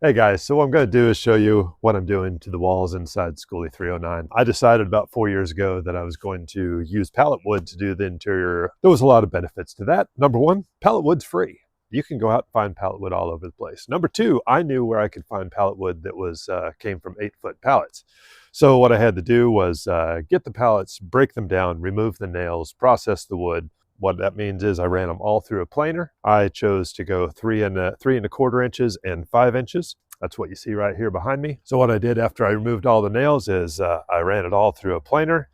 Hey guys, so what I'm going to do is show you what I'm doing to the walls inside Skoolie 309. I decided about 4 years ago that I was going to use pallet wood to do the interior. There was a lot of benefits to that. Number one, pallet wood's free. You can go out and find pallet wood all over the place. Number two, I knew where I could find pallet wood that was came from 8-foot pallets. So what I had to do was get the pallets, break them down, remove the nails, process the wood. What that means is I ran them all through a planer. I chose to go 3 1/4 inches and 5 inches. That's what you see right here behind me. So what I did after I removed all the nails is I ran it all through a planer,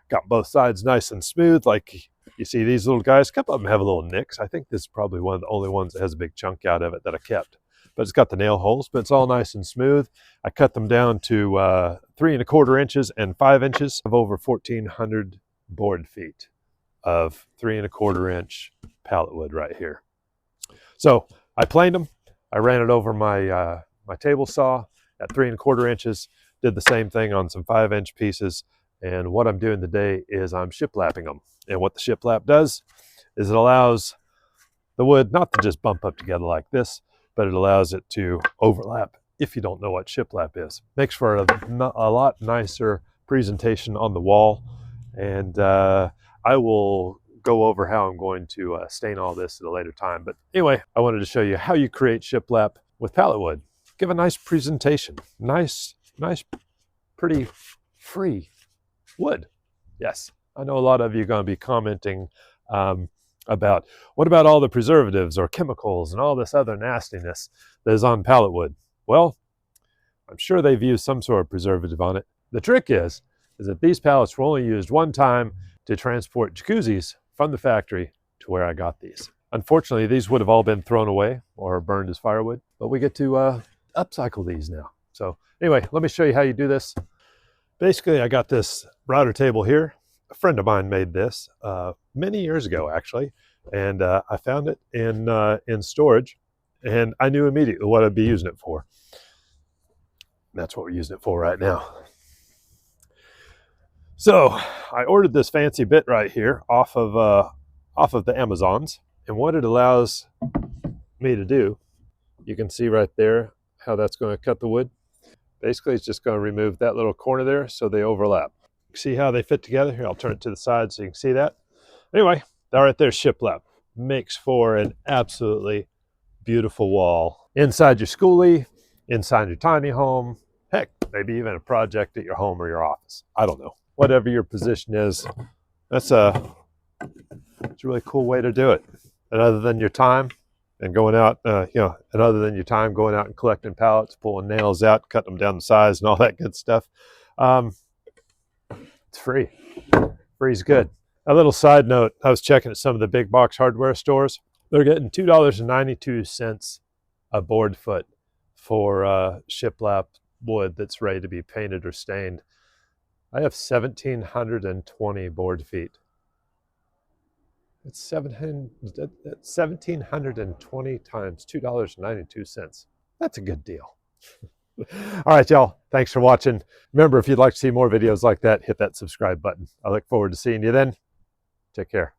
got both sides nice and smooth. Like you see these little guys, a couple of them have a little nicks. I think this is probably one of the only ones that has a big chunk out of it that I kept. But it's got the nail holes, but it's all nice and smooth. I cut them down to 3 1/4 inches and 5 inches of over 1,400 board feet of 3 1/4 inch pallet wood right here. So I planed them. I ran it over my my table saw at 3 1/4 inches. Did the same thing on some 5-inch pieces. And what I'm doing today is I'm shiplapping them. And what the shiplap does is it allows the wood not to just bump up together like this, but it allows it to overlap. If you don't know what shiplap is, makes for a lot nicer presentation on the wall. And I will go over how I'm going to stain all this at a later time. But anyway, I wanted to show you how you create shiplap with pallet wood. Give a nice presentation. Nice, pretty free wood. Yes, I know a lot of you are going to be commenting about what about all the preservatives or chemicals and all this other nastiness that is on pallet wood. Well, I'm sure they've used some sort of preservative on it. The trick is that these pallets were only used one time to transport jacuzzis from the factory to where I got these. Unfortunately, these would have all been thrown away or burned as firewood, but we get to upcycle these now. So anyway, let me show you how you do this. Basically, I got this router table here. A friend of mine made this many years ago, actually, and I found it in storage, and I knew immediately what I'd be using it for. That's what we're using it for right now. So I ordered this fancy bit right here off of the Amazons, and what it allows me to do, you can see right there how that's going to cut the wood. Basically, it's just going to remove that little corner there so they overlap. See how they fit together? Here, I'll turn it to the side so you can see that. Anyway, that right there, shiplap. Makes for an absolutely beautiful wall. Inside your Skoolie, inside your tiny home, heck, maybe even a project at your home or your office. I don't know. Whatever your position is, it's a really cool way to do it. And other than your time and going out, and other than your time going out and collecting pallets, pulling nails out, cutting them down to size and all that good stuff, it's free. Free's good. A little side note, I was checking at some of the big box hardware stores. They're getting $2.92 a board foot for shiplap wood that's ready to be painted or stained. I have 1,720 board feet. It's 1,720 times $2.92. That's a good deal. All right, y'all. Thanks for watching. Remember, if you'd like to see more videos like that, hit that subscribe button. I look forward to seeing you then. Take care.